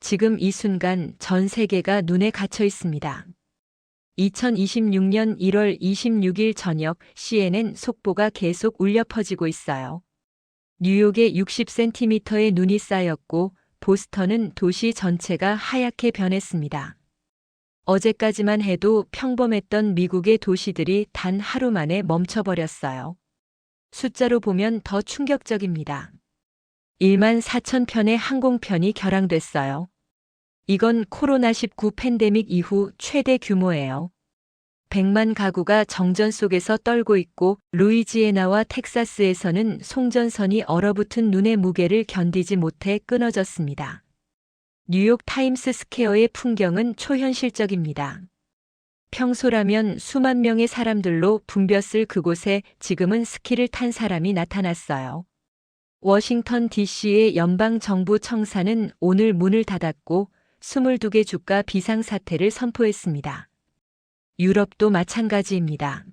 지금 이 순간 전 세계가 눈에 갇혀 있습니다. 2026년 1월 26일 저녁 CNN 속보가 계속 울려 퍼지고 있어요. 뉴욕에 60cm의 눈이 쌓였고 보스턴은 도시 전체가 하얗게 변했습니다. 어제까지만 해도 평범했던 미국의 도시들이 단 하루 만에 멈춰버렸어요. 숫자로 보면 더 충격적입니다. 1만 4천 편의 항공편이 결항됐어요. 이건 코로나19 팬데믹 이후 최대 규모예요. 100만 가구가 정전 속에서 떨고 있고 루이지애나와 텍사스에서는 송전선이 얼어붙은 눈의 무게를 견디지 못해 끊어졌습니다. 뉴욕 타임스 스퀘어의 풍경은 초현실적입니다. 평소라면 수만 명의 사람들로 붐볐을 그곳에 지금은 스키를 탄 사람이 나타났어요. 워싱턴 DC의 연방정부 청사는 오늘 문을 닫았고 22개 주가 비상사태를 선포했습니다. 유럽도 마찬가지입니다.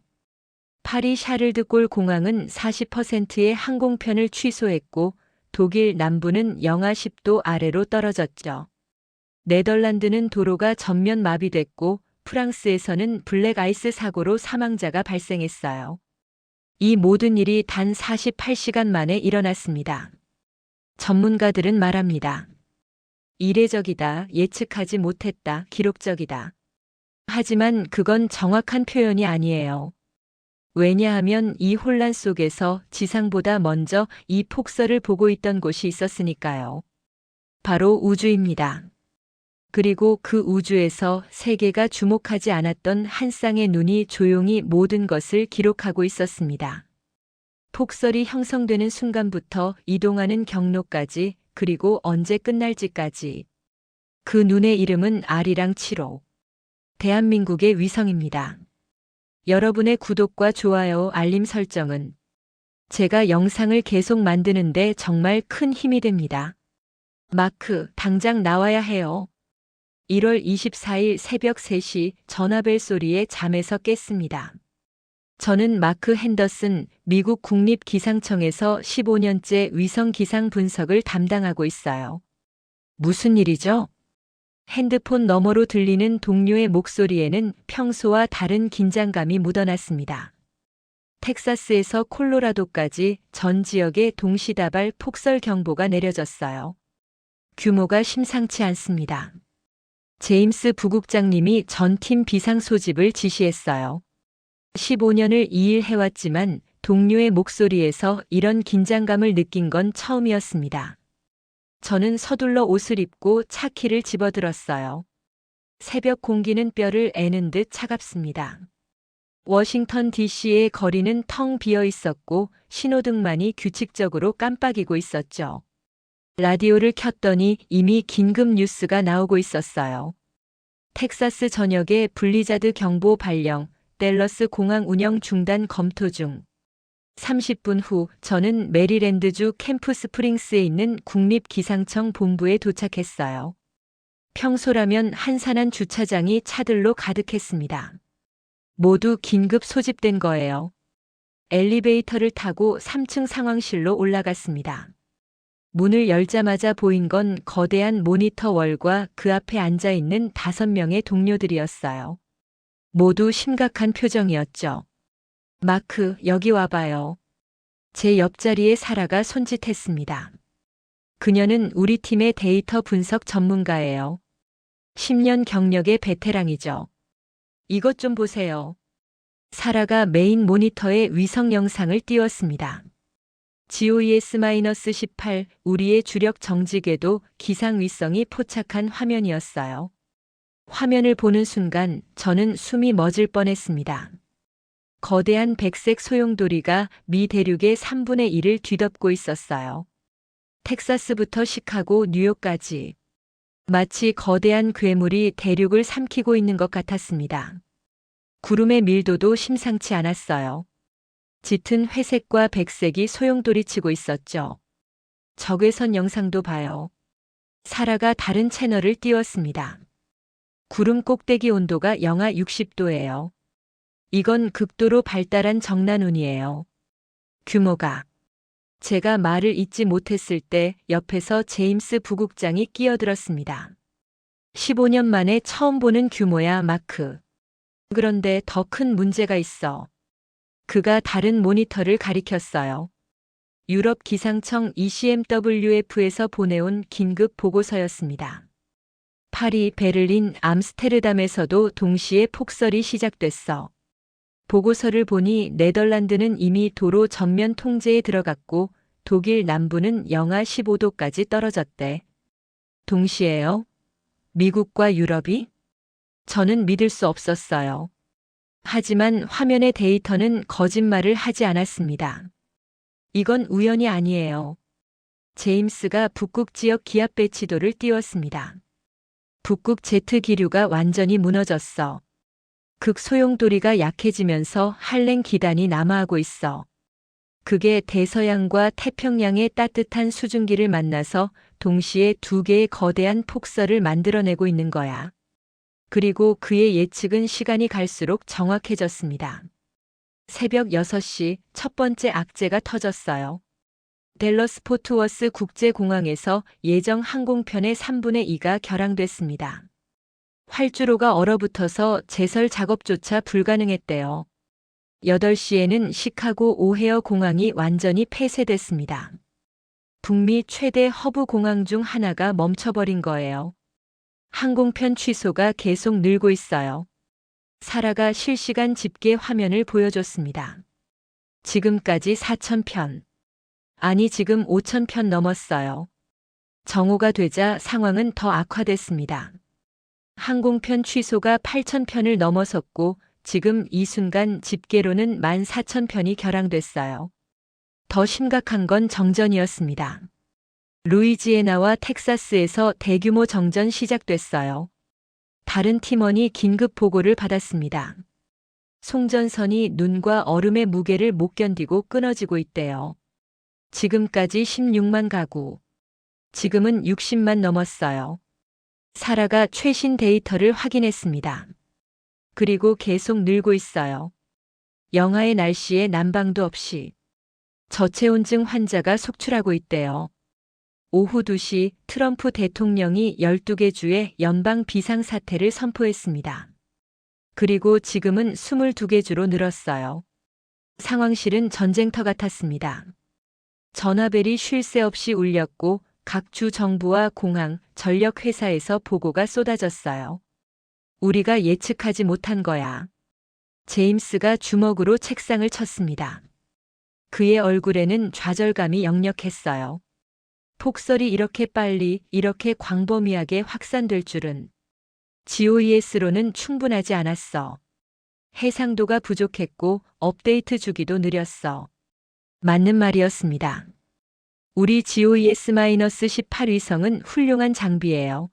파리 샤를드골 공항은 40%의 항공편을 취소했고 독일 남부는 영하 10도 아래로 떨어졌죠. 네덜란드는 도로가 전면 마비됐고 프랑스에서는 블랙아이스 사고로 사망자가 발생했어요. 이 모든 일이 단 48시간 만에 일어났습니다. 전문가들은 말합니다. 이례적이다, 예측하지 못했다, 기록적이다. 하지만 그건 정확한 표현이 아니에요. 왜냐하면 이 혼란 속에서 지상보다 먼저 이 폭설을 보고 있던 곳이 있었으니까요. 바로 우주입니다. 그리고 그 우주에서 세계가 주목하지 않았던 한 쌍의 눈이 조용히 모든 것을 기록하고 있었습니다. 폭설이 형성되는 순간부터 이동하는 경로까지, 그리고 언제 끝날지까지. 그 눈의 이름은 아리랑 7호. 대한민국의 위성입니다. 여러분의 구독과 좋아요, 알림 설정은 제가 영상을 계속 만드는데 정말 큰 힘이 됩니다. 마크, 당장 나와야 해요. 1월 24일 새벽 3시 전화벨 소리에 잠에서 깼습니다. 저는 마크 핸더슨, 미국 국립기상청에서 15년째 위성 기상 분석을 담당하고 있어요. 무슨 일이죠? 핸드폰 너머로 들리는 동료의 목소리에는 평소와 다른 긴장감이 묻어났습니다. 텍사스에서 콜로라도까지 전 지역에 동시다발 폭설 경보가 내려졌어요. 규모가 심상치 않습니다. 제임스 부국장님이 전 팀 비상 소집을 지시했어요. 15년을 이 일 해왔지만 동료의 목소리에서 이런 긴장감을 느낀 건 처음이었습니다. 저는 서둘러 옷을 입고 차 키를 집어들었어요. 새벽 공기는 뼈를 애는 듯 차갑습니다. 워싱턴 DC의 거리는 텅 비어 있었고 신호등만이 규칙적으로 깜빡이고 있었죠. 라디오를 켰더니 이미 긴급 뉴스가 나오고 있었어요. 텍사스 전역에 블리자드 경보 발령, 댈러스 공항 운영 중단 검토 중. 30분 후 저는 메리랜드주 캠프 스프링스에 있는 국립기상청 본부에 도착했어요. 평소라면 한산한 주차장이 차들로 가득했습니다. 모두 긴급 소집된 거예요. 엘리베이터를 타고 3층 상황실로 올라갔습니다. 문을 열자마자 보인 건 거대한 모니터 월과 그 앞에 앉아있는 5명의 동료들이었어요. 모두 심각한 표정이었죠. 마크, 여기 와봐요. 제 옆자리에 사라가 손짓했습니다. 그녀는 우리 팀의 데이터 분석 전문가예요. 10년 경력의 베테랑이죠. 이것 좀 보세요. 사라가 메인 모니터에 위성 영상을 띄웠습니다. GOES-18, 우리의 주력 정지궤도 기상위성이 포착한 화면이었어요. 화면을 보는 순간 저는 숨이 멎을 뻔했습니다. 거대한 백색 소용돌이가 미 대륙의 3분의 1을 뒤덮고 있었어요. 텍사스부터 시카고, 뉴욕까지. 마치 거대한 괴물이 대륙을 삼키고 있는 것 같았습니다. 구름의 밀도도 심상치 않았어요. 짙은 회색과 백색이 소용돌이치고 있었죠. 적외선 영상도 봐요. 사라가 다른 채널을 띄웠습니다. 구름 꼭대기 온도가 영하 60도예요. 이건 극도로 발달한 정난운이에요. 규모가. 제가 말을 잇지 못했을 때 옆에서 제임스 부국장이 끼어들었습니다. 15년 만에 처음 보는 규모야, 마크. 그런데 더 큰 문제가 있어. 그가 다른 모니터를 가리켰어요. 유럽 기상청 ECMWF에서 보내온 긴급 보고서였습니다. 파리, 베를린, 암스테르담에서도 동시에 폭설이 시작됐어. 보고서를 보니 네덜란드는 이미 도로 전면 통제에 들어갔고 독일 남부는 영하 15도까지 떨어졌대. 동시에요? 미국과 유럽이? 저는 믿을 수 없었어요. 하지만 화면의 데이터는 거짓말을 하지 않았습니다. 이건 우연이 아니에요. 제임스가 북극 지역 기압 배치도를 띄웠습니다. 북극 제트 기류가 완전히 무너졌어. 극소용돌이가 약해지면서 한랭 기단이 남하하고 있어. 그게 대서양과 태평양의 따뜻한 수증기를 만나서 동시에 두 개의 거대한 폭설을 만들어내고 있는 거야. 그리고 그의 예측은 시간이 갈수록 정확해졌습니다. 새벽 6시 첫 번째 악재가 터졌어요. 댈러스 포트워스 국제공항에서 예정 항공편의 3분의 2가 결항됐습니다. 활주로가 얼어붙어서 제설 작업조차 불가능했대요. 8시에는 시카고 오헤어 공항이 완전히 폐쇄됐습니다. 북미 최대 허브 공항 중 하나가 멈춰버린 거예요. 항공편 취소가 계속 늘고 있어요. 사라가 실시간 집계 화면을 보여줬습니다. 지금까지 4,000편. 아니, 지금 5,000편 넘었어요. 정오가 되자 상황은 더 악화됐습니다. 항공편 취소가 8,000편을 넘어섰고 지금 이 순간 집계로는 14,000편이 결항됐어요. 더 심각한 건 정전이었습니다. 루이지애나와 텍사스에서 대규모 정전 시작됐어요. 다른 팀원이 긴급 보고를 받았습니다. 송전선이 눈과 얼음의 무게를 못 견디고 끊어지고 있대요. 지금까지 16만 가구. 지금은 60만 넘었어요. 사라가 최신 데이터를 확인했습니다. 그리고 계속 늘고 있어요. 영하의 날씨에 난방도 없이 저체온증 환자가 속출하고 있대요. 오후 2시 트럼프 대통령이 12개 주에 연방 비상사태를 선포했습니다. 그리고 지금은 22개 주로 늘었어요. 상황실은 전쟁터 같았습니다. 전화벨이 쉴 새 없이 울렸고 각 주 정부와 공항, 전력회사에서 보고가 쏟아졌어요. 우리가 예측하지 못한 거야. 제임스가 주먹으로 책상을 쳤습니다. 그의 얼굴에는 좌절감이 역력했어요. 폭설이 이렇게 빨리, 이렇게 광범위하게 확산될 줄은. GOES로는 충분하지 않았어. 해상도가 부족했고 업데이트 주기도 느렸어. 맞는 말이었습니다. 우리 GOES-18 위성은 훌륭한 장비예요.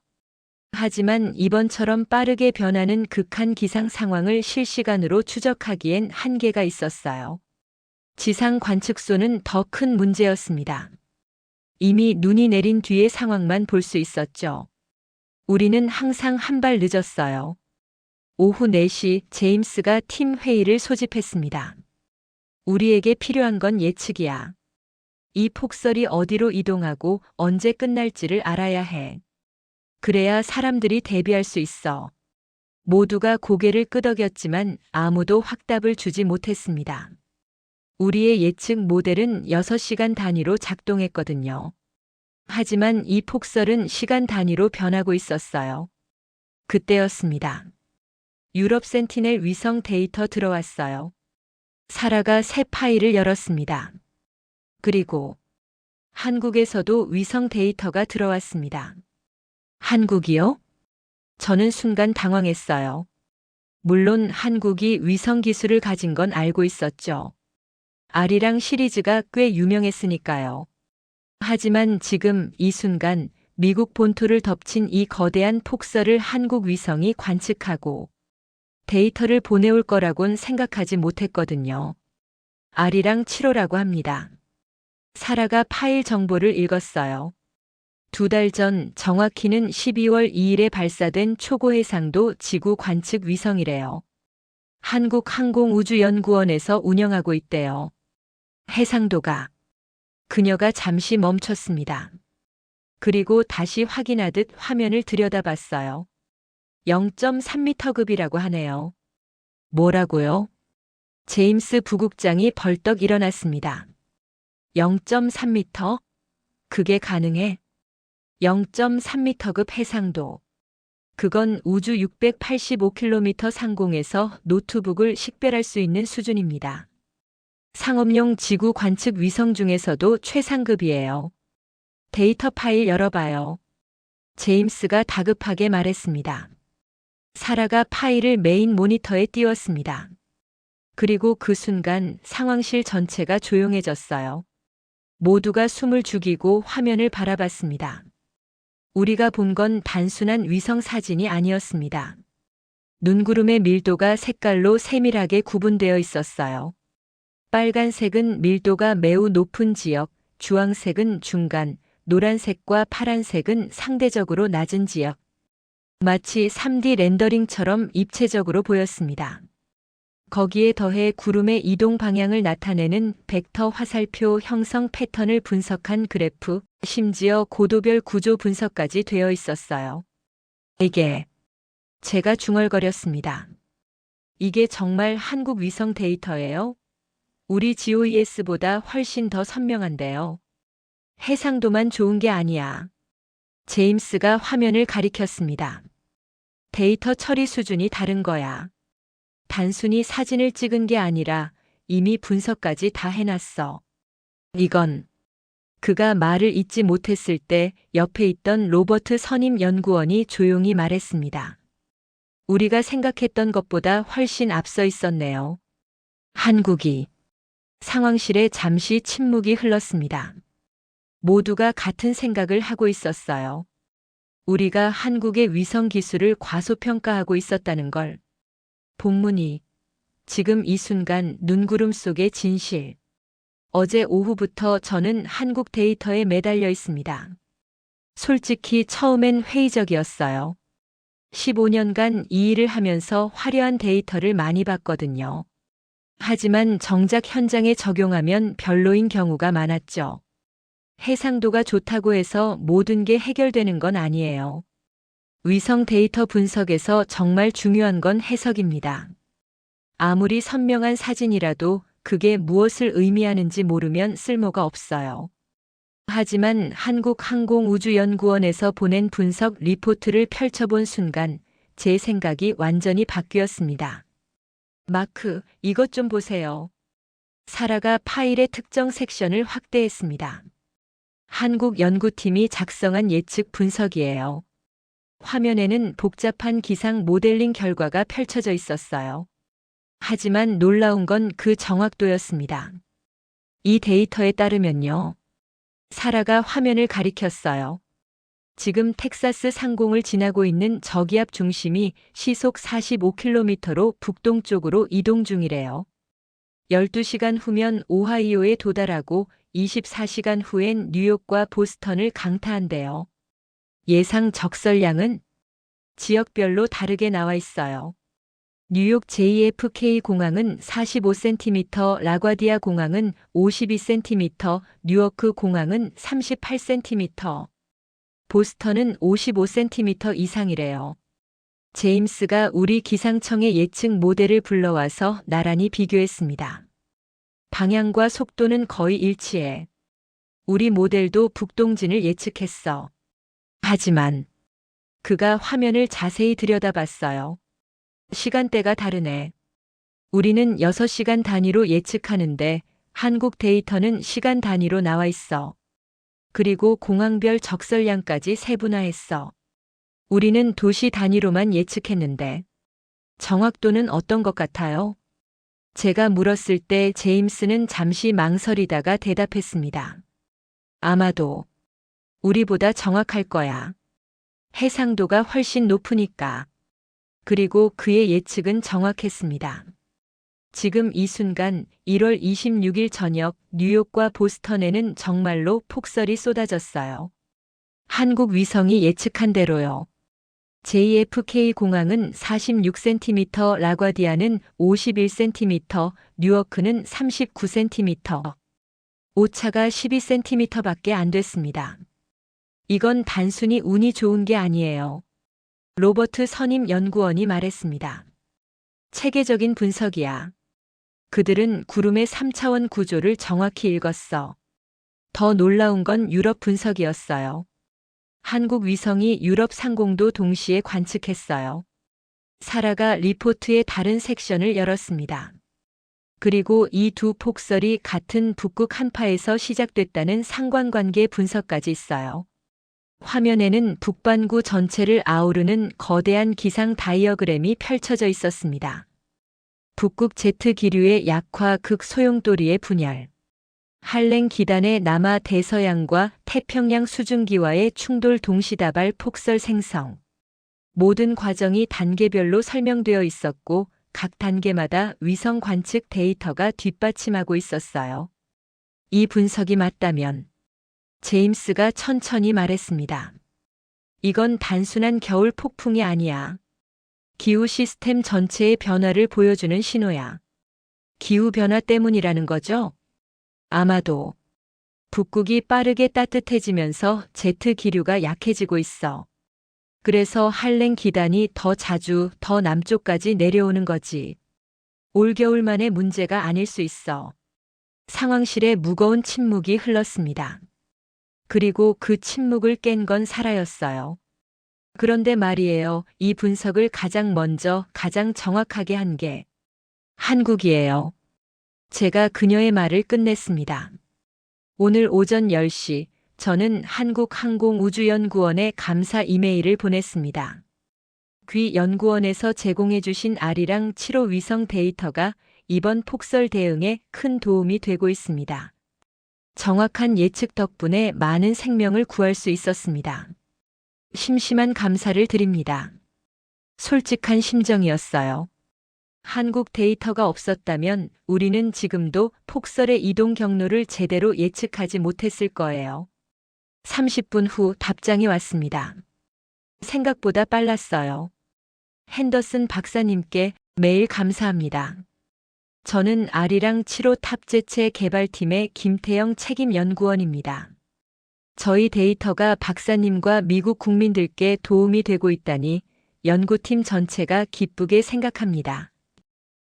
하지만 이번처럼 빠르게 변하는 극한 기상 상황을 실시간으로 추적하기엔 한계가 있었어요. 지상 관측소는 더 큰 문제였습니다. 이미 눈이 내린 뒤의 상황만 볼 수 있었죠. 우리는 항상 한 발 늦었어요. 오후 4시 제임스가 팀 회의를 소집했습니다. 우리에게 필요한 건 예측이야. 이 폭설이 어디로 이동하고 언제 끝날지를 알아야 해. 그래야 사람들이 대비할 수 있어. 모두가 고개를 끄덕였지만 아무도 확답을 주지 못했습니다. 우리의 예측 모델은 6시간 단위로 작동했거든요. 하지만 이 폭설은 시간 단위로 변하고 있었어요. 그때였습니다. 유럽 센티넬 위성 데이터 들어왔어요. 사라가 새 파일을 열었습니다. 그리고 한국에서도 위성 데이터가 들어왔습니다. 한국이요? 저는 순간 당황했어요. 물론 한국이 위성 기술을 가진 건 알고 있었죠. 아리랑 시리즈가 꽤 유명했으니까요. 하지만 지금 이 순간 미국 본토를 덮친 이 거대한 폭설을 한국 위성이 관측하고 데이터를 보내올 거라곤 생각하지 못했거든요. 아리랑 7호라고 합니다. 사라가 파일 정보를 읽었어요. 2달 전, 정확히는 12월 2일에 발사된 초고해상도 지구 관측 위성이래요. 한국항공우주연구원에서 운영하고 있대요. 해상도가. 그녀가 잠시 멈췄습니다. 그리고 다시 확인하듯 화면을 들여다봤어요. 0.3m급이라고 하네요. 뭐라고요? 제임스 부국장이 벌떡 일어났습니다. 0.3m? 그게 가능해? 0.3m급 해상도. 그건 우주 685km 상공에서 노트북을 식별할 수 있는 수준입니다. 상업용 지구 관측 위성 중에서도 최상급이에요. 데이터 파일 열어봐요. 제임스가 다급하게 말했습니다. 사라가 파일을 메인 모니터에 띄웠습니다. 그리고 그 순간 상황실 전체가 조용해졌어요. 모두가 숨을 죽이고 화면을 바라봤습니다. 우리가 본 건 단순한 위성 사진이 아니었습니다. 눈구름의 밀도가 색깔로 세밀하게 구분되어 있었어요. 빨간색은 밀도가 매우 높은 지역, 주황색은 중간, 노란색과 파란색은 상대적으로 낮은 지역. 마치 3D 렌더링처럼 입체적으로 보였습니다. 거기에 더해 구름의 이동 방향을 나타내는 벡터 화살표 형성 패턴을 분석한 그래프, 심지어 고도별 구조 분석까지 되어 있었어요. 제가 중얼거렸습니다. 이게 정말 한국 위성 데이터예요? 우리 GOES보다 훨씬 더 선명한데요. 해상도만 좋은 게 아니야. 제임스가 화면을 가리켰습니다. 데이터 처리 수준이 다른 거야. 단순히 사진을 찍은 게 아니라 이미 분석까지 다 해놨어. 이건 그가 말을 잇지 못했을 때 옆에 있던 로버트 선임 연구원이 조용히 말했습니다. 우리가 생각했던 것보다 훨씬 앞서 있었네요. 한국이. 상황실에 잠시 침묵이 흘렀습니다. 모두가 같은 생각을 하고 있었어요. 우리가 한국의 위성 기술을 과소평가하고 있었다는 걸. 본문이 지금 이 순간 눈구름 속의 진실. 어제 오후부터 저는 한국 데이터에 매달려 있습니다. 솔직히 처음엔 회의적이었어요. 15년간 이 일을 하면서 화려한 데이터를 많이 봤거든요. 하지만 정작 현장에 적용하면 별로인 경우가 많았죠. 해상도가 좋다고 해서 모든 게 해결되는 건 아니에요. 위성 데이터 분석에서 정말 중요한 건 해석입니다. 아무리 선명한 사진이라도 그게 무엇을 의미하는지 모르면 쓸모가 없어요. 하지만 한국항공우주연구원에서 보낸 분석 리포트를 펼쳐본 순간 제 생각이 완전히 바뀌었습니다. 마크, 이것 좀 보세요. 사라가 파일의 특정 섹션을 확대했습니다. 한국 연구팀이 작성한 예측 분석이에요. 화면에는 복잡한 기상 모델링 결과가 펼쳐져 있었어요. 하지만 놀라운 건 그 정확도였습니다. 이 데이터에 따르면요. 사라가 화면을 가리켰어요. 지금 텍사스 상공을 지나고 있는 저기압 중심이 시속 45km로 북동쪽으로 이동 중이래요. 12시간 후면 오하이오에 도달하고 24시간 후엔 뉴욕과 보스턴을 강타한대요. 예상 적설량은 지역별로 다르게 나와 있어요. 뉴욕 JFK 공항은 45cm, 라과디아 공항은 52cm, 뉴워크 공항은 38cm, 보스턴은 55cm 이상이래요. 제임스가 우리 기상청의 예측 모델을 불러와서 나란히 비교했습니다. 방향과 속도는 거의 일치해. 우리 모델도 북동진을 예측했어. 하지만 그가 화면을 자세히 들여다봤어요. 시간대가 다르네. 우리는 6시간 단위로 예측하는데 한국 데이터는 시간 단위로 나와 있어. 그리고 공항별 적설량까지 세분화했어. 우리는 도시 단위로만 예측했는데 정확도는 어떤 것 같아요? 제가 물었을 때 제임스는 잠시 망설이다가 대답했습니다. 아마도 우리보다 정확할 거야. 해상도가 훨씬 높으니까. 그리고 그의 예측은 정확했습니다. 지금 이 순간 1월 26일 저녁 뉴욕과 보스턴에는 정말로 폭설이 쏟아졌어요. 한국 위성이 예측한 대로요. JFK 공항은 46cm, 라과디아는 51cm, 뉴워크는 39cm. 오차가 12cm밖에 안 됐습니다. 이건 단순히 운이 좋은 게 아니에요. 로버트 선임 연구원이 말했습니다. 체계적인 분석이야. 그들은 구름의 3차원 구조를 정확히 읽었어. 더 놀라운 건 유럽 분석이었어요. 한국 위성이 유럽 상공도 동시에 관측했어요. 사라가 리포트의 다른 섹션을 열었습니다. 그리고 이 두 폭설이 같은 북극 한파에서 시작됐다는 상관관계 분석까지 있어요. 화면에는 북반구 전체를 아우르는 거대한 기상 다이어그램이 펼쳐져 있었습니다. 북극 제트 기류의 약화 극소용돌이의 분열, 한랭 기단의 남아 대서양과 태평양 수증기와의 충돌 동시다발 폭설 생성. 모든 과정이 단계별로 설명되어 있었고 각 단계마다 위성 관측 데이터가 뒷받침하고 있었어요. 이 분석이 맞다면 제임스가 천천히 말했습니다. 이건 단순한 겨울 폭풍이 아니야. 기후 시스템 전체의 변화를 보여주는 신호야. 기후 변화 때문이라는 거죠? 아마도. 북극이 빠르게 따뜻해지면서 제트 기류가 약해지고 있어. 그래서 한랭 기단이 더 자주 더 남쪽까지 내려오는 거지. 올겨울만의 문제가 아닐 수 있어. 상황실에 무거운 침묵이 흘렀습니다. 그리고 그 침묵을 깬 건 사라였어요. 그런데 말이에요. 이 분석을 가장 먼저 가장 정확하게 한 게 한국이에요. 제가 그녀의 말을 끝냈습니다. 오늘 오전 10시 저는 한국항공우주연구원에 감사 이메일을 보냈습니다. 귀 연구원에서 제공해 주신 아리랑 7호 위성 데이터가 이번 폭설 대응에 큰 도움이 되고 있습니다. 정확한 예측 덕분에 많은 생명을 구할 수 있었습니다. 심심한 감사를 드립니다. 솔직한 심정이었어요. 한국 데이터가 없었다면 우리는 지금도 폭설의 이동 경로를 제대로 예측하지 못했을 거예요. 30분 후 답장이 왔습니다. 생각보다 빨랐어요. 핸더슨 박사님께 매일 감사합니다. 저는 아리랑 7호 탑재체 개발팀의 김태영 책임 연구원입니다. 저희 데이터가 박사님과 미국 국민들께 도움이 되고 있다니 연구팀 전체가 기쁘게 생각합니다.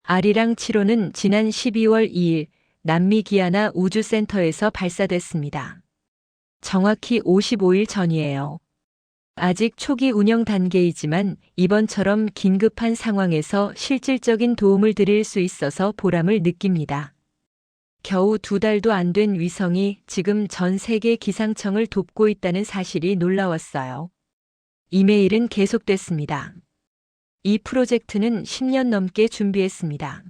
아리랑 7호는 지난 12월 2일 남미 기아나 우주센터에서 발사됐습니다. 정확히 55일 전이에요. 아직 초기 운영 단계이지만 이번처럼 긴급한 상황에서 실질적인 도움을 드릴 수 있어서 보람을 느낍니다. 겨우 2달도 안 된 위성이 지금 전 세계 기상청을 돕고 있다는 사실이 놀라웠어요. 이메일은 계속됐습니다. 이 프로젝트는 10년 넘게 준비했습니다.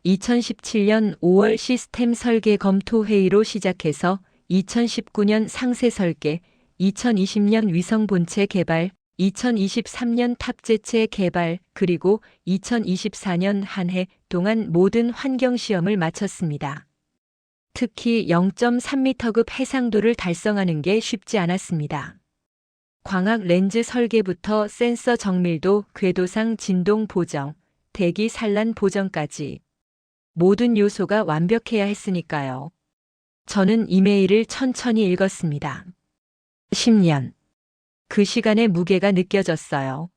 2017년 5월 시스템 설계 검토 회의로 시작해서 2019년 상세 설계, 2020년 위성 본체 개발, 2023년 탑재체 개발, 그리고 2024년 한 해 동안 모든 환경 시험을 마쳤습니다. 특히 0.3m급 해상도를 달성하는 게 쉽지 않았습니다. 광학 렌즈 설계부터 센서 정밀도, 궤도상 진동 보정, 대기 산란 보정까지 모든 요소가 완벽해야 했으니까요. 저는 이메일을 천천히 읽었습니다. 10년. 그 시간의 무게가 느껴졌어요.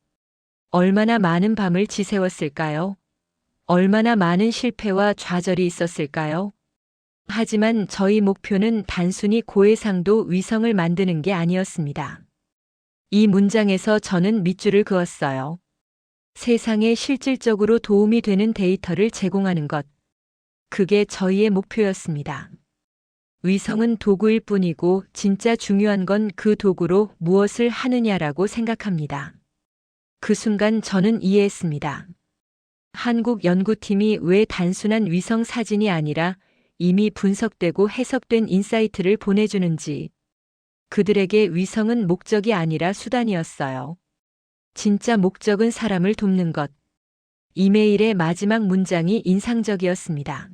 얼마나 많은 밤을 지새웠을까요? 얼마나 많은 실패와 좌절이 있었을까요? 하지만 저희 목표는 단순히 고해상도 위성을 만드는 게 아니었습니다. 이 문장에서 저는 밑줄을 그었어요. 세상에 실질적으로 도움이 되는 데이터를 제공하는 것. 그게 저희의 목표였습니다. 위성은 도구일 뿐이고 진짜 중요한 건 그 도구로 무엇을 하느냐라고 생각합니다. 그 순간 저는 이해했습니다. 한국 연구팀이 왜 단순한 위성 사진이 아니라 이미 분석되고 해석된 인사이트를 보내주는지. 그들에게 위성은 목적이 아니라 수단이었어요. 진짜 목적은 사람을 돕는 것. 이메일의 마지막 문장이 인상적이었습니다.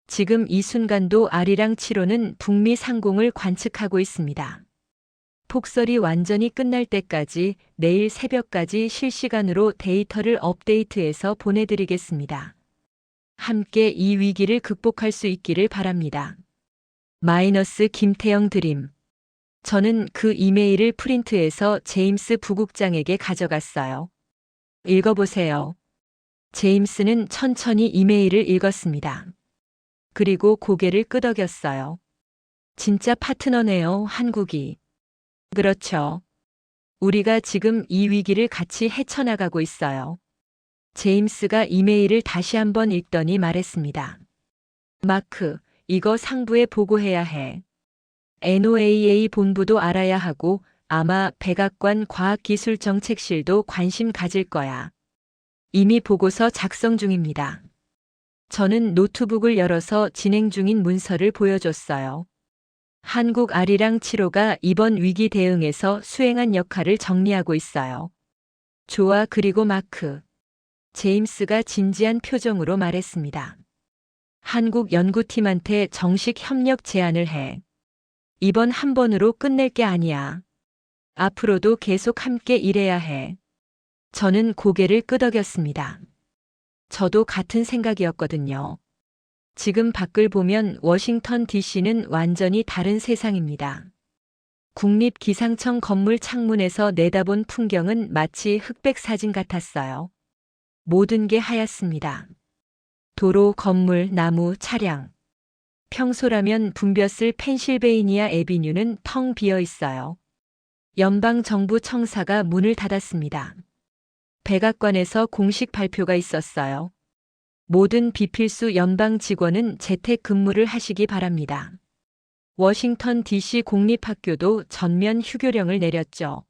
지금 이 순간도 아리랑 7호는 북미 상공을 관측하고 있습니다. 폭설이 완전히 끝날 때까지 내일 새벽까지 실시간으로 데이터를 업데이트해서 보내드리겠습니다. 함께 이 위기를 극복할 수 있기를 바랍니다. 마이너스 김태영 드림 저는 그 이메일을 프린트해서 제임스 부국장에게 가져갔어요. 읽어보세요. 제임스는 천천히 이메일을 읽었습니다. 그리고 고개를 끄덕였어요. 진짜 파트너네요, 한국이. 그렇죠. 우리가 지금 이 위기를 같이 헤쳐나가고 있어요. 제임스가 이메일을 다시 한번 읽더니 말했습니다. 마크, 이거 상부에 보고해야 해. NOAA 본부도 알아야 하고 아마 백악관 과학기술정책실도 관심 가질 거야. 이미 보고서 작성 중입니다. 저는 노트북을 열어서 진행 중인 문서를 보여줬어요. 한국 아리랑 7호가 이번 위기 대응에서 수행한 역할을 정리하고 있어요. 좋아, 그리고 마크. 제임스가 진지한 표정으로 말했습니다. 한국 연구팀한테 정식 협력 제안을 해. 이번 한 번으로 끝낼 게 아니야. 앞으로도 계속 함께 일해야 해. 저는 고개를 끄덕였습니다. 저도 같은 생각이었거든요. 지금 밖을 보면 워싱턴 DC는 완전히 다른 세상입니다. 국립기상청 건물 창문에서 내다본 풍경은 마치 흑백 사진 같았어요. 모든 게 하얗습니다. 도로, 건물, 나무, 차량. 평소라면 붐볐을 펜실베이니아 애비뉴는 텅 비어 있어요. 연방정부 청사가 문을 닫았습니다. 백악관에서 공식 발표가 있었어요. 모든 비필수 연방 직원은 재택 근무를 하시기 바랍니다. 워싱턴 DC 공립학교도 전면 휴교령을 내렸죠.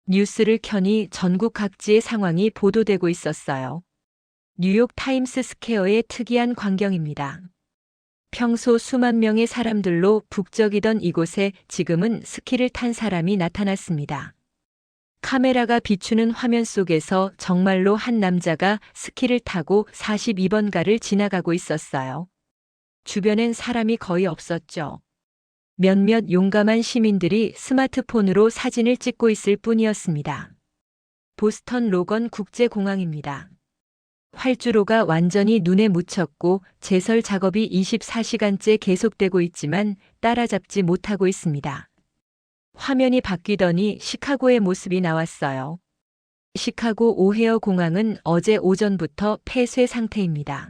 뉴스를 켜니 전국 각지의 상황이 보도되고 있었어요. 뉴욕 타임스 스퀘어의 특이한 광경입니다. 평소 수만 명의 사람들로 북적이던 이곳에 지금은 스키를 탄 사람이 나타났습니다. 카메라가 비추는 화면 속에서 정말로 한 남자가 스키를 타고 42번가를 지나가고 있었어요. 주변엔 사람이 거의 없었죠. 몇몇 용감한 시민들이 스마트폰으로 사진을 찍고 있을 뿐이었습니다. 보스턴 로건 국제공항입니다. 활주로가 완전히 눈에 묻혔고 제설 작업이 24시간째 계속되고 있지만 따라잡지 못하고 있습니다. 화면이 바뀌더니 시카고의 모습이 나왔어요. 시카고 오헤어 공항은 어제 오전부터 폐쇄 상태입니다.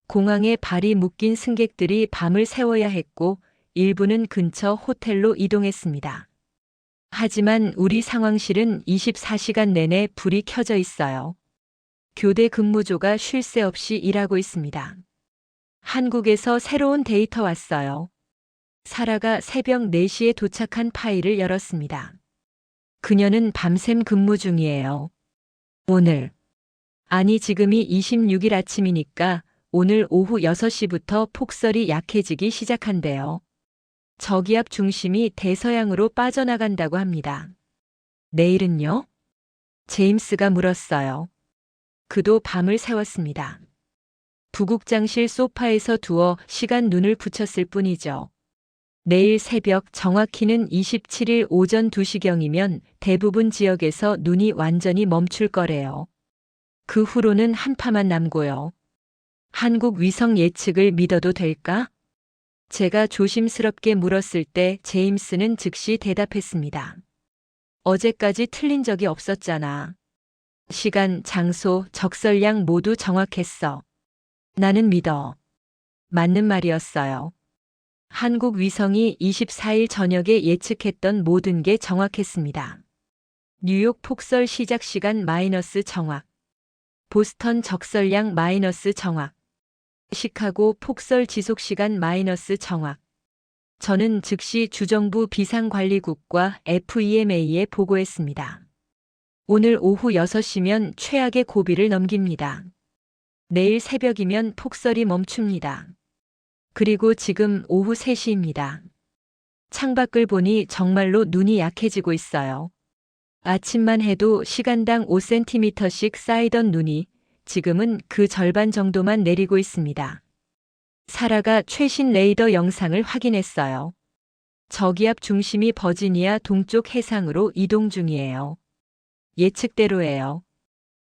공항에 발이 묶인 승객들이 밤을 새워야 했고 일부는 근처 호텔로 이동했습니다. 하지만 우리 상황실은 24시간 내내 불이 켜져 있어요. 교대 근무조가 쉴 새 없이 일하고 있습니다. 한국에서 새로운 데이터 왔어요. 사라가 새벽 4시에 도착한 파일을 열었습니다. 그녀는 밤샘 근무 중이에요. 오늘. 아니, 지금이 26일 아침이니까 오늘 오후 6시부터 폭설이 약해지기 시작한대요. 저기압 중심이 대서양으로 빠져나간다고 합니다. 내일은요? 제임스가 물었어요. 그도 밤을 새웠습니다. 부국장실 소파에서 두어 시간 눈을 붙였을 뿐이죠. 내일 새벽 정확히는 27일 오전 2시경이면 대부분 지역에서 눈이 완전히 멈출 거래요. 그 후로는 한파만 남고요. 한국 위성 예측을 믿어도 될까? 제가 조심스럽게 물었을 때 제임스는 즉시 대답했습니다. 어제까지 틀린 적이 없었잖아. 시간, 장소, 적설량 모두 정확했어. 나는 믿어. 맞는 말이었어요. 한국 위성이 24일 저녁에 예측했던 모든 게 정확했습니다. 뉴욕 폭설 시작 시간 마이너스 정확. 보스턴 적설량 마이너스 정확. 시카고 폭설 지속 시간 마이너스 정확. 저는 즉시 주정부 비상관리국과 FEMA에 보고했습니다. 오늘 오후 6시면 최악의 고비를 넘깁니다. 내일 새벽이면 폭설이 멈춥니다. 그리고 지금 오후 3시입니다. 창밖을 보니 정말로 눈이 약해지고 있어요. 아침만 해도 시간당 5cm씩 쌓이던 눈이 지금은 그 절반 정도만 내리고 있습니다. 사라가 최신 레이더 영상을 확인했어요. 저기압 중심이 버지니아 동쪽 해상으로 이동 중이에요. 예측대로예요.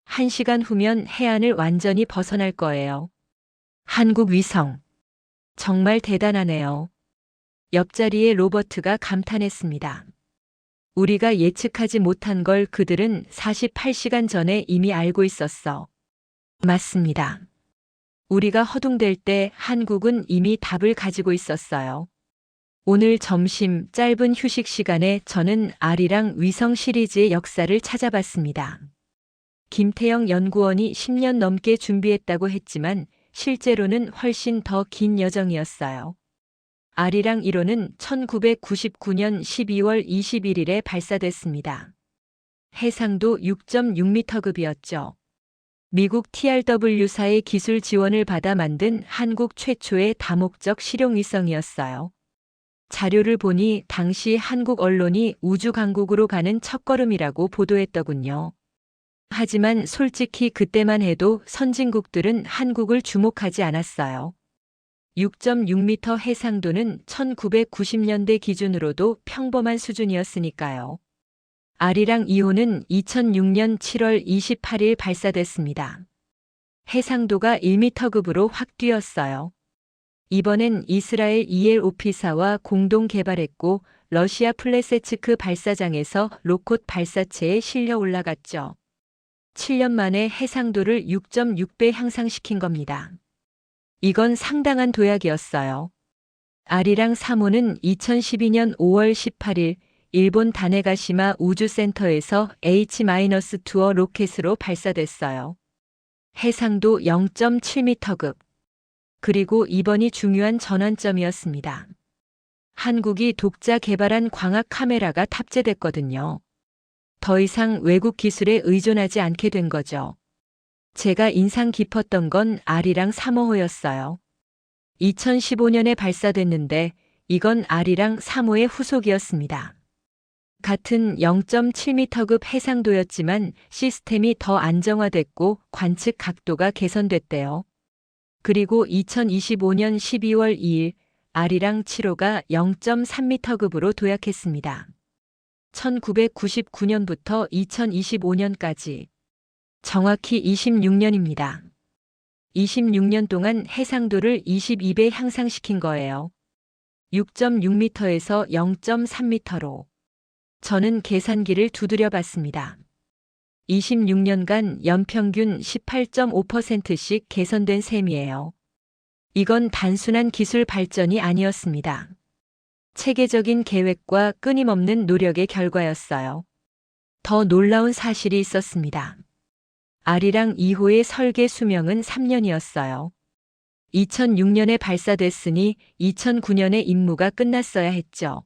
1시간 후면 해안을 완전히 벗어날 거예요. 한국 위성. 정말 대단하네요. 옆자리의 로버트가 감탄했습니다. 우리가 예측하지 못한 걸 그들은 48시간 전에 이미 알고 있었어. 맞습니다. 우리가 허둥댈 때 한국은 이미 답을 가지고 있었어요. 오늘 점심 짧은 휴식 시간에 저는 아리랑 위성 시리즈의 역사를 찾아봤습니다. 김태영 연구원이 10년 넘게 준비했다고 했지만 실제로는 훨씬 더 긴 여정이었어요. 아리랑 1호는 1999년 12월 21일에 발사됐습니다. 해상도 6.6m급이었죠. 미국 TRW사의 기술 지원을 받아 만든 한국 최초의 다목적 실용위성이었어요. 자료를 보니 당시 한국 언론이 우주 강국으로 가는 첫걸음이라고 보도했더군요. 하지만 솔직히 그때만 해도 선진국들은 한국을 주목하지 않았어요. 6.6m 해상도는 1990년대 기준으로도 평범한 수준이었으니까요. 아리랑 2호는 2006년 7월 28일 발사됐습니다. 해상도가 1m급으로 확 뛰었어요. 이번엔 이스라엘 EL 오피사와 공동 개발했고 러시아 플레세츠크 발사장에서 로콧 발사체에 실려 올라갔죠. 7년 만에 해상도를 6.6배 향상시킨 겁니다. 이건 상당한 도약이었어요. 아리랑 3호는 2012년 5월 18일 일본 다네가시마 우주센터에서 H-2호 로켓으로 발사됐어요. 해상도 0.7m급. 그리고 이번이 중요한 전환점이었습니다. 한국이 독자 개발한 광학 카메라가 탑재됐거든요. 더 이상 외국 기술에 의존하지 않게 된 거죠. 제가 인상 깊었던 건 아리랑 3호였어요. 2015년에 발사됐는데 이건 아리랑 3호의 후속이었습니다. 같은 0.7m급 해상도였지만 시스템이 더 안정화됐고 관측 각도가 개선됐대요. 그리고 2025년 12월 2일 아리랑 7호가 0.3m급으로 도약했습니다. 1999년부터 2025년까지 정확히 26년입니다. 26년 동안 해상도를 22배 향상시킨 거예요. 6.6m에서 0.3m로. 저는 계산기를 두드려 봤습니다. 26년간 연평균 18.5%씩 개선된 셈이에요. 이건 단순한 기술 발전이 아니었습니다. 체계적인 계획과 끊임없는 노력의 결과였어요. 더 놀라운 사실이 있었습니다. 아리랑 2호의 설계 수명은 3년이었어요. 2006년에 발사됐으니 2009년에 임무가 끝났어야 했죠.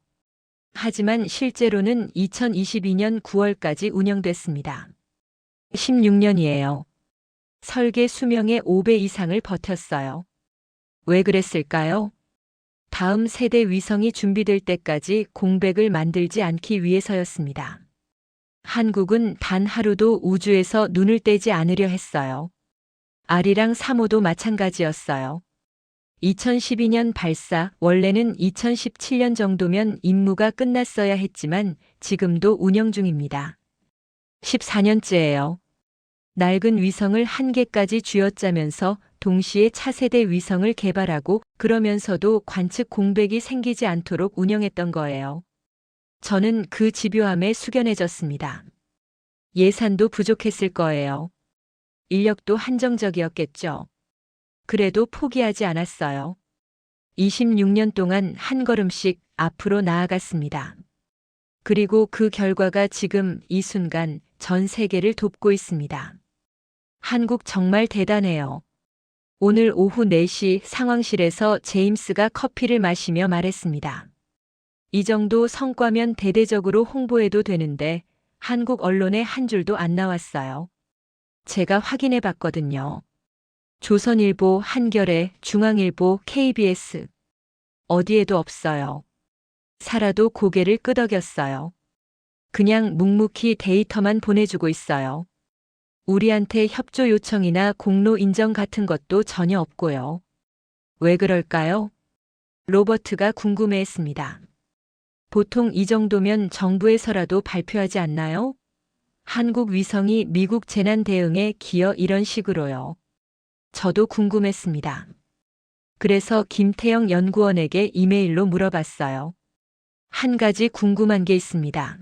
하지만 실제로는 2022년 9월까지 운영됐습니다. 16년이에요. 설계 수명의 5배 이상을 버텼어요. 왜 그랬을까요? 다음 세대 위성이 준비될 때까지 공백을 만들지 않기 위해서였습니다. 한국은 단 하루도 우주에서 눈을 떼지 않으려 했어요. 아리랑 3호도 마찬가지였어요. 2012년 발사, 원래는 2017년 정도면 임무가 끝났어야 했지만 지금도 운영 중입니다. 14년째예요. 낡은 위성을 한 개까지 쥐어짜면서 동시에 차세대 위성을 개발하고 그러면서도 관측 공백이 생기지 않도록 운영했던 거예요. 저는 그 집요함에 숙연해졌습니다. 예산도 부족했을 거예요. 인력도 한정적이었겠죠. 그래도 포기하지 않았어요. 26년 동안 한 걸음씩 앞으로 나아갔습니다. 그리고 그 결과가 지금 이 순간 전 세계를 돕고 있습니다. 한국 정말 대단해요. 오늘 오후 4시 상황실에서 제임스가 커피를 마시며 말했습니다. 이 정도 성과면 대대적으로 홍보해도 되는데 한국 언론에 한 줄도 안 나왔어요. 제가 확인해 봤거든요. 조선일보, 한겨레, 중앙일보, KBS. 어디에도 없어요. 살아도 고개를 끄덕였어요. 그냥 묵묵히 데이터만 보내주고 있어요. 우리한테 협조 요청이나 공로 인정 같은 것도 전혀 없고요. 왜 그럴까요? 로버트가 궁금해했습니다. 보통 이 정도면 정부에서라도 발표하지 않나요? 한국 위성이 미국 재난 대응에 기여 이런 식으로요. 저도 궁금했습니다. 그래서 김태영 연구원에게 이메일로 물어봤어요. 한 가지 궁금한 게 있습니다.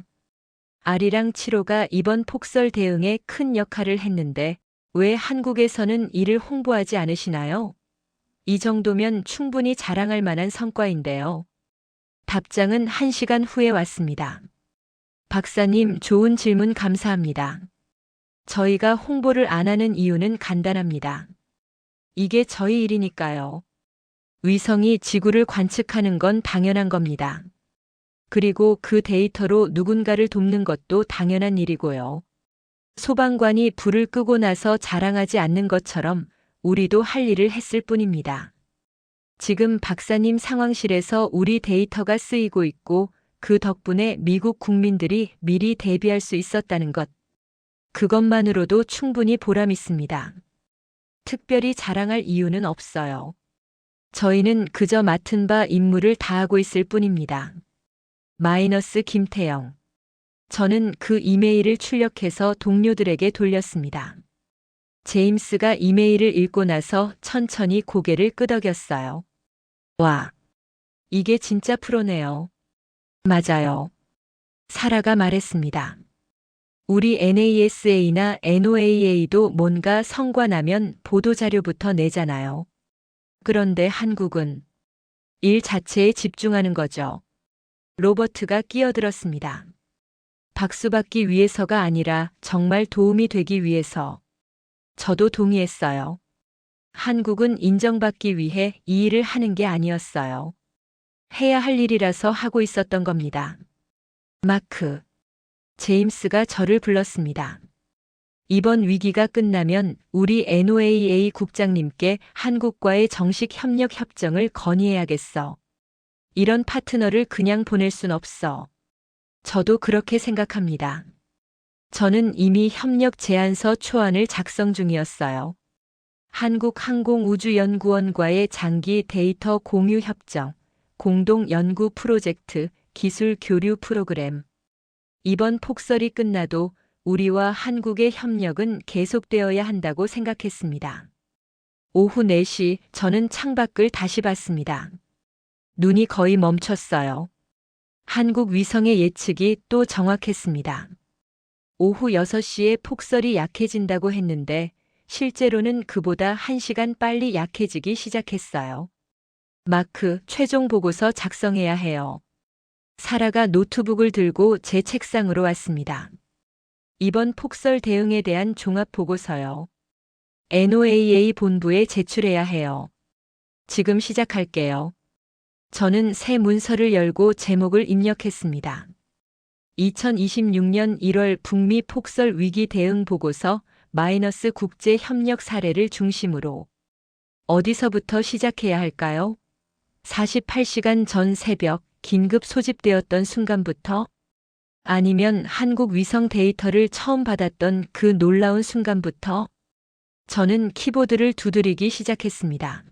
아리랑 7호가 이번 폭설 대응에 큰 역할을 했는데 왜 한국에서는 이를 홍보하지 않으시나요? 이 정도면 충분히 자랑할 만한 성과인데요. 답장은 1시간 후에 왔습니다. 박사님, 좋은 질문 감사합니다. 저희가 홍보를 안 하는 이유는 간단합니다. 이게 저희 일이니까요. 위성이 지구를 관측하는 건 당연한 겁니다. 그리고 그 데이터로 누군가를 돕는 것도 당연한 일이고요. 소방관이 불을 끄고 나서 자랑하지 않는 것처럼 우리도 할 일을 했을 뿐입니다. 지금 박사님 상황실에서 우리 데이터가 쓰이고 있고 그 덕분에 미국 국민들이 미리 대비할 수 있었다는 것. 그것만으로도 충분히 보람 있습니다. 특별히 자랑할 이유는 없어요. 저희는 그저 맡은 바 임무를 다하고 있을 뿐입니다. 마이너스 김태영. 저는 그 이메일을 출력해서 동료들에게 돌렸습니다. 제임스가 이메일을 읽고 나서 천천히 고개를 끄덕였어요. 와, 이게 진짜 프로네요. 맞아요. 사라가 말했습니다. 우리 NASA나 NOAA도 뭔가 성과 나면 보도자료부터 내잖아요. 그런데 한국은 일 자체에 집중하는 거죠. 로버트가 끼어들었습니다. 박수받기 위해서가 아니라 정말 도움이 되기 위해서. 저도 동의했어요. 한국은 인정받기 위해 이 일을 하는 게 아니었어요. 해야 할 일이라서 하고 있었던 겁니다. 마크. 제임스가 저를 불렀습니다. 이번 위기가 끝나면 우리 NOAA 국장님께 한국과의 정식 협력 협정을 건의해야겠어. 이런 파트너를 그냥 보낼 순 없어. 저도 그렇게 생각합니다. 저는 이미 협력 제안서 초안을 작성 중이었어요. 한국항공우주연구원과의 장기 데이터 공유 협정, 공동 연구 프로젝트, 기술 교류 프로그램. 이번 폭설이 끝나도 우리와 한국의 협력은 계속되어야 한다고 생각했습니다. 오후 4시 저는 창밖을 다시 봤습니다. 눈이 거의 멈췄어요. 한국 위성의 예측이 또 정확했습니다. 오후 6시에 폭설이 약해진다고 했는데 실제로는 그보다 1시간 빨리 약해지기 시작했어요. 마크, 최종 보고서 작성해야 해요. 사라가 노트북을 들고 제 책상으로 왔습니다. 이번 폭설 대응에 대한 종합 보고서요. NOAA 본부에 제출해야 해요. 지금 시작할게요. 저는 새 문서를 열고 제목을 입력했습니다. 2026년 1월 북미 폭설 위기 대응 보고서 마이너스 국제 협력 사례를 중심으로. 어디서부터 시작해야 할까요? 48시간 전 새벽 긴급 소집되었던 순간부터? 아니면 한국 위성 데이터를 처음 받았던 그 놀라운 순간부터? 저는 키보드를 두드리기 시작했습니다.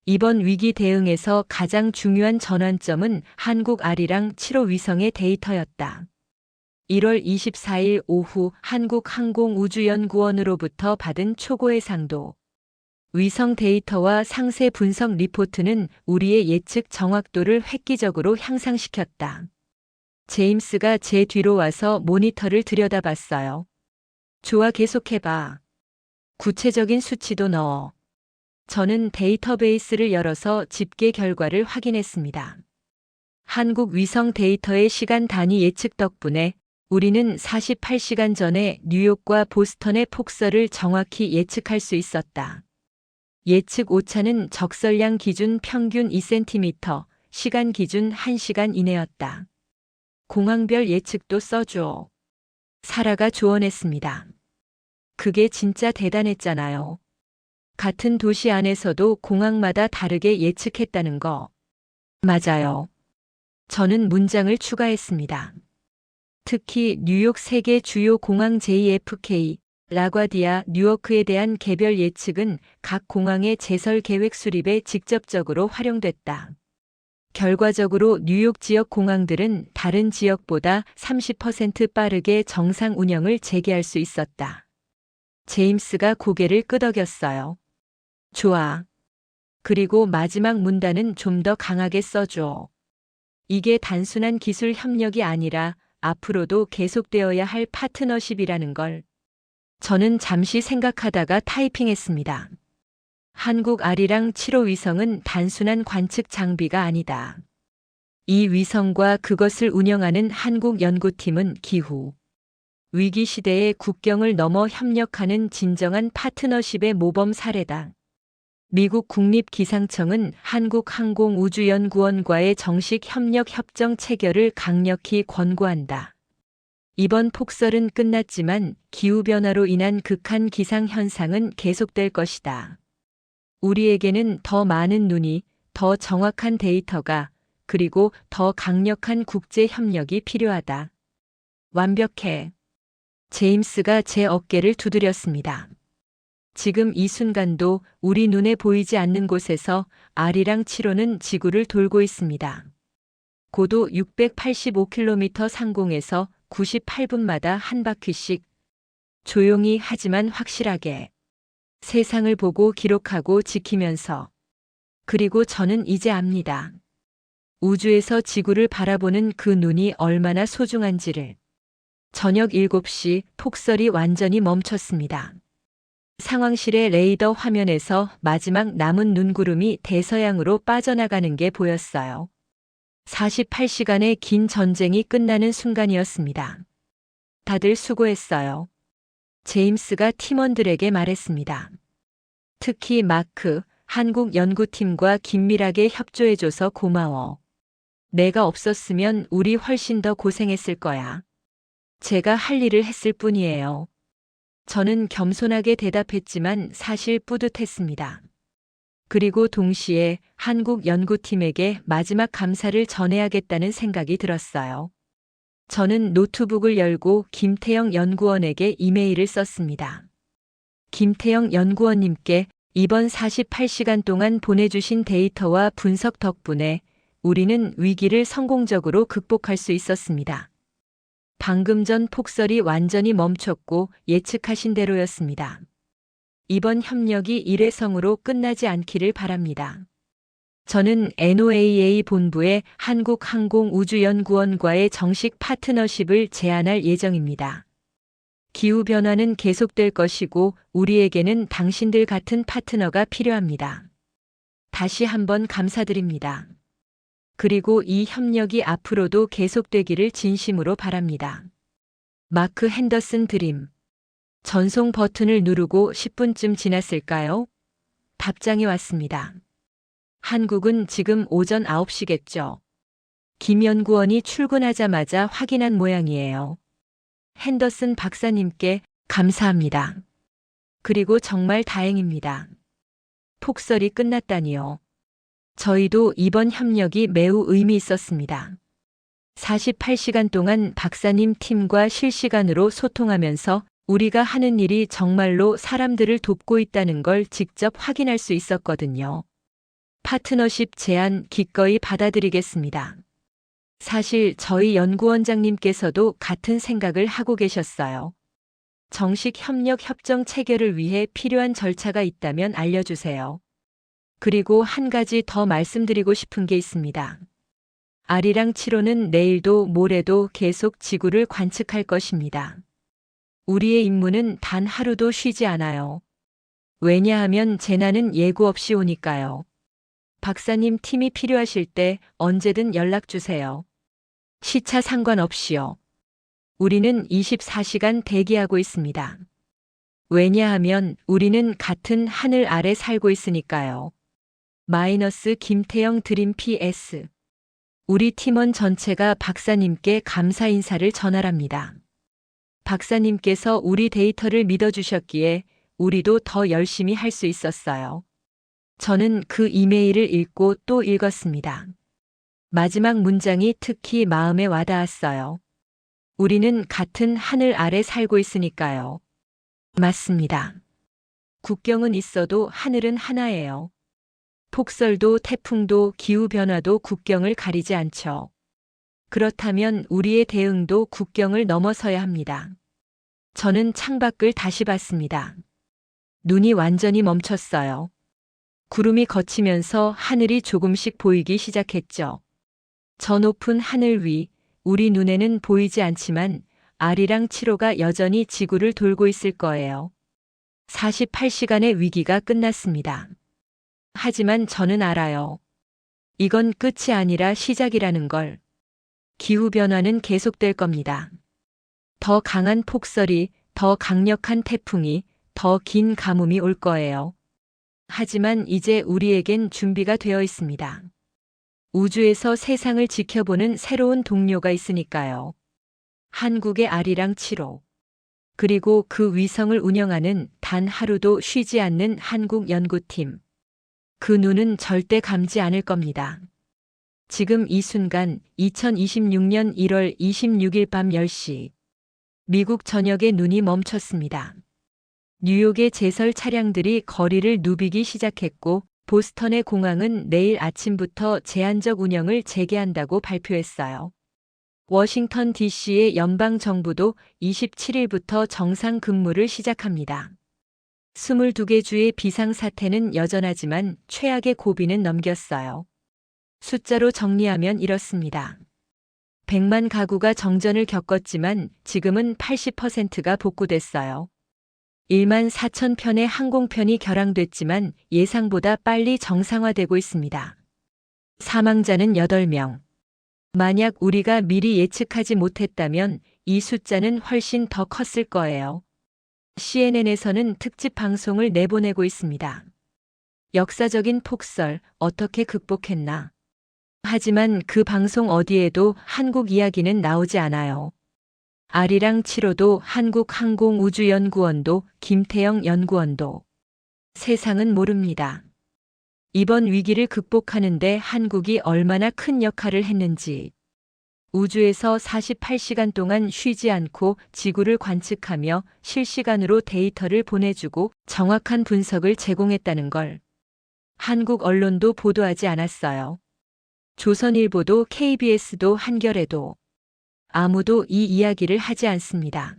이번 위기 대응에서 가장 중요한 전환점은 한국 아리랑 7호 위성의 데이터였다. 1월 24일 오후 한국항공우주연구원으로부터 받은 초고의 상도. 위성 데이터와 상세 분석 리포트는 우리의 예측 정확도를 획기적으로 향상시켰다. 제임스가 제 뒤로 와서 모니터를 들여다봤어요. 좋아, 계속해봐. 구체적인 수치도 넣어. 저는 데이터베이스를 열어서 집계 결과를 확인했습니다. 한국 위성 데이터의 시간 단위 예측 덕분에 우리는 48시간 전에 뉴욕과 보스턴의 폭설을 정확히 예측할 수 있었다. 예측 오차는 적설량 기준 평균 2cm, 시간 기준 1시간 이내였다. 공항별 예측도 써줘. 사라가 조언했습니다. 그게 진짜 대단했잖아요. 같은 도시 안에서도 공항마다 다르게 예측했다는 거. 맞아요. 저는 문장을 추가했습니다. 특히 뉴욕 세계 주요 공항 JFK, 라과디아, 뉴워크에 대한 개별 예측은 각 공항의 제설 계획 수립에 직접적으로 활용됐다. 결과적으로 뉴욕 지역 공항들은 다른 지역보다 30% 빠르게 정상 운영을 재개할 수 있었다. 제임스가 고개를 끄덕였어요. 좋아. 그리고 마지막 문단은 좀 더 강하게 써줘. 이게 단순한 기술 협력이 아니라 앞으로도 계속되어야 할 파트너십이라는 걸. 저는 잠시 생각하다가 타이핑했습니다. 한국 아리랑 7호 위성은 단순한 관측 장비가 아니다. 이 위성과 그것을 운영하는 한국 연구팀은 기후, 위기 시대의 국경을 넘어 협력하는 진정한 파트너십의 모범 사례다. 미국 국립기상청은 한국항공우주연구원과의 정식 협력 협정 체결을 강력히 권고한다. 이번 폭설은 끝났지만 기후변화로 인한 극한 기상 현상은 계속될 것이다. 우리에게는 더 많은 눈이, 더 정확한 데이터가, 그리고 더 강력한 국제 협력이 필요하다. 완벽해. 제임스가 제 어깨를 두드렸습니다. 지금 이 순간도 우리 눈에 보이지 않는 곳에서 아리랑 7호는 지구를 돌고 있습니다. 고도 685km 상공에서 98분마다 한 바퀴씩 조용히 하지만 확실하게 세상을 보고 기록하고 지키면서. 그리고 저는 이제 압니다. 우주에서 지구를 바라보는 그 눈이 얼마나 소중한지를. 저녁 7시 폭설이 완전히 멈췄습니다. 상황실의 레이더 화면에서 마지막 남은 눈구름이 대서양으로 빠져나가는 게 보였어요. 48시간의 긴 전쟁이 끝나는 순간이었습니다. 다들 수고했어요. 제임스가 팀원들에게 말했습니다. 특히 마크, 한국 연구팀과 긴밀하게 협조해줘서 고마워. 내가 없었으면 우리 훨씬 더 고생했을 거야. 제가 할 일을 했을 뿐이에요. 저는 겸손하게 대답했지만 사실 뿌듯했습니다. 그리고 동시에 한국 연구팀에게 마지막 감사를 전해야겠다는 생각이 들었어요. 저는 노트북을 열고 김태영 연구원에게 이메일을 썼습니다. 김태영 연구원님께 이번 48시간 동안 보내주신 데이터와 분석 덕분에 우리는 위기를 성공적으로 극복할 수 있었습니다. 방금 전 폭설이 완전히 멈췄고 예측하신 대로였습니다. 이번 협력이 일회성으로 끝나지 않기를 바랍니다. 저는 NOAA 본부에 한국항공우주연구원과의 정식 파트너십을 제안할 예정입니다. 기후변화는 계속될 것이고 우리에게는 당신들 같은 파트너가 필요합니다. 다시 한번 감사드립니다. 그리고 이 협력이 앞으로도 계속되기를 진심으로 바랍니다. 마크 핸더슨 드림. 전송 버튼을 누르고 10분쯤 지났을까요? 답장이 왔습니다. 한국은 지금 오전 9시겠죠. 김 연구원이 출근하자마자 확인한 모양이에요. 핸더슨 박사님께 감사합니다. 그리고 정말 다행입니다. 폭설이 끝났다니요. 저희도 이번 협력이 매우 의미 있었습니다. 48시간 동안 박사님 팀과 실시간으로 소통하면서 우리가 하는 일이 정말로 사람들을 돕고 있다는 걸 직접 확인할 수 있었거든요. 파트너십 제안 기꺼이 받아들이겠습니다. 사실 저희 연구원장님께서도 같은 생각을 하고 계셨어요. 정식 협력 협정 체결을 위해 필요한 절차가 있다면 알려주세요. 그리고 한 가지 더 말씀드리고 싶은 게 있습니다. 아리랑 7호는 내일도 모레도 계속 지구를 관측할 것입니다. 우리의 임무는 단 하루도 쉬지 않아요. 왜냐하면 재난은 예고 없이 오니까요. 박사님 팀이 필요하실 때 언제든 연락 주세요. 시차 상관없이요. 우리는 24시간 대기하고 있습니다. 왜냐하면 우리는 같은 하늘 아래 살고 있으니까요. 마이너스 김태영 드림 PS. 우리 팀원 전체가 박사님께 감사 인사를 전하랍니다. 박사님께서 우리 데이터를 믿어주셨기에 우리도 더 열심히 할 수 있었어요. 저는 그 이메일을 읽고 또 읽었습니다. 마지막 문장이 특히 마음에 와닿았어요. 우리는 같은 하늘 아래 살고 있으니까요. 맞습니다. 국경은 있어도 하늘은 하나예요. 폭설도 태풍도 기후변화도 국경을 가리지 않죠. 그렇다면 우리의 대응도 국경을 넘어서야 합니다. 저는 창밖을 다시 봤습니다. 눈이 완전히 멈췄어요. 구름이 걷히면서 하늘이 조금씩 보이기 시작했죠. 저 높은 하늘 위, 우리 눈에는 보이지 않지만 아리랑 7호가 여전히 지구를 돌고 있을 거예요. 48시간의 위기가 끝났습니다. 하지만 저는 알아요. 이건 끝이 아니라 시작이라는 걸. 기후변화는 계속될 겁니다. 더 강한 폭설이, 더 강력한 태풍이, 더 긴 가뭄이 올 거예요. 하지만 이제 우리에겐 준비가 되어 있습니다. 우주에서 세상을 지켜보는 새로운 동료가 있으니까요. 한국의 아리랑 7호. 그리고 그 위성을 운영하는 단 하루도 쉬지 않는 한국 연구팀. 그 눈은 절대 감지 않을 겁니다. 지금 이 순간 2026년 1월 26일 밤 10시. 미국 전역의 눈이 멈췄습니다. 뉴욕의 제설 차량들이 거리를 누비기 시작했고 보스턴의 공항은 내일 아침부터 제한적 운영을 재개한다고 발표했어요. 워싱턴 DC의 연방정부도 27일부터 정상 근무를 시작합니다. 22개 주의 비상사태는 여전하지만 최악의 고비는 넘겼어요. 숫자로 정리하면 이렇습니다. 100만 가구가 정전을 겪었지만 지금은 80%가 복구됐어요. 1만 4천 편의 항공편이 결항됐지만 예상보다 빨리 정상화되고 있습니다. 사망자는 8명. 만약 우리가 미리 예측하지 못했다면 이 숫자는 훨씬 더 컸을 거예요. CNN에서는 특집 방송을 내보내고 있습니다. 역사적인 폭설, 어떻게 극복했나? 하지만 그 방송 어디에도 한국 이야기는 나오지 않아요. 아리랑 7호도 한국항공우주연구원도 김태영 연구원도 세상은 모릅니다. 이번 위기를 극복하는데 한국이 얼마나 큰 역할을 했는지. 우주에서 48시간 동안 쉬지 않고 지구를 관측하며 실시간으로 데이터를 보내주고 정확한 분석을 제공했다는 걸 한국 언론도 보도하지 않았어요. 조선일보도 KBS도 한겨레도 아무도 이 이야기를 하지 않습니다.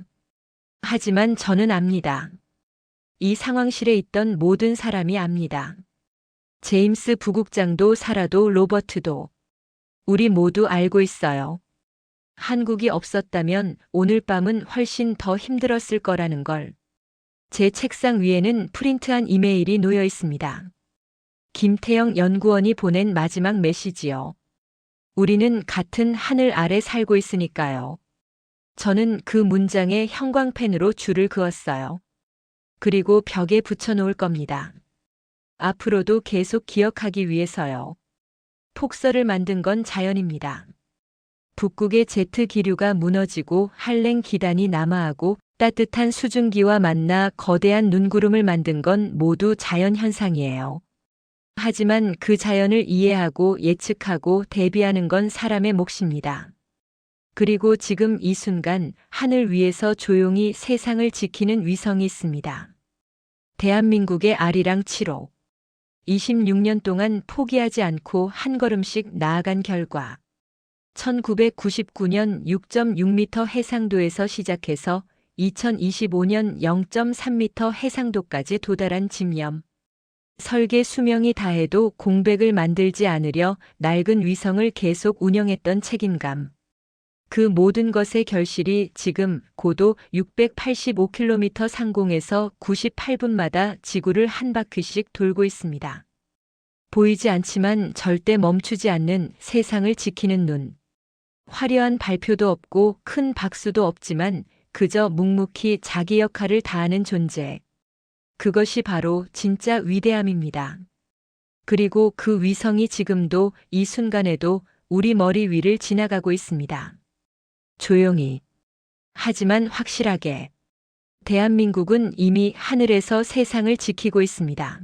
하지만 저는 압니다. 이 상황실에 있던 모든 사람이 압니다. 제임스 부국장도 사라도 로버트도 우리 모두 알고 있어요. 한국이 없었다면 오늘 밤은 훨씬 더 힘들었을 거라는 걸. 제 책상 위에는 프린트한 이메일이 놓여 있습니다. 김태영 연구원이 보낸 마지막 메시지요. 우리는 같은 하늘 아래 살고 있으니까요. 저는 그 문장에 형광펜으로 줄을 그었어요. 그리고 벽에 붙여놓을 겁니다. 앞으로도 계속 기억하기 위해서요. 폭설을 만든 건 자연입니다. 북극의 제트 기류가 무너지고 한랭 기단이 남하하고 따뜻한 수증기와 만나 거대한 눈구름을 만든 건 모두 자연 현상이에요. 하지만 그 자연을 이해하고 예측하고 대비하는 건 사람의 몫입니다. 그리고 지금 이 순간 하늘 위에서 조용히 세상을 지키는 위성이 있습니다. 대한민국의 아리랑 7호. 26년 동안 포기하지 않고 한 걸음씩 나아간 결과 1999년 6.6m 해상도에서 시작해서 2025년 0.3m 해상도까지 도달한 집념. 설계 수명이 다해도 공백을 만들지 않으려 낡은 위성을 계속 운영했던 책임감. 그 모든 것의 결실이 지금 고도 685km 상공에서 98분마다 지구를 한 바퀴씩 돌고 있습니다. 보이지 않지만 절대 멈추지 않는 세상을 지키는 눈. 화려한 발표도 없고 큰 박수도 없지만 그저 묵묵히 자기 역할을 다하는 존재. 그것이 바로 진짜 위대함입니다. 그리고 그 위성이 지금도 이 순간에도 우리 머리 위를 지나가고 있습니다. 조용히. 하지만 확실하게. 대한민국은 이미 하늘에서 세상을 지키고 있습니다.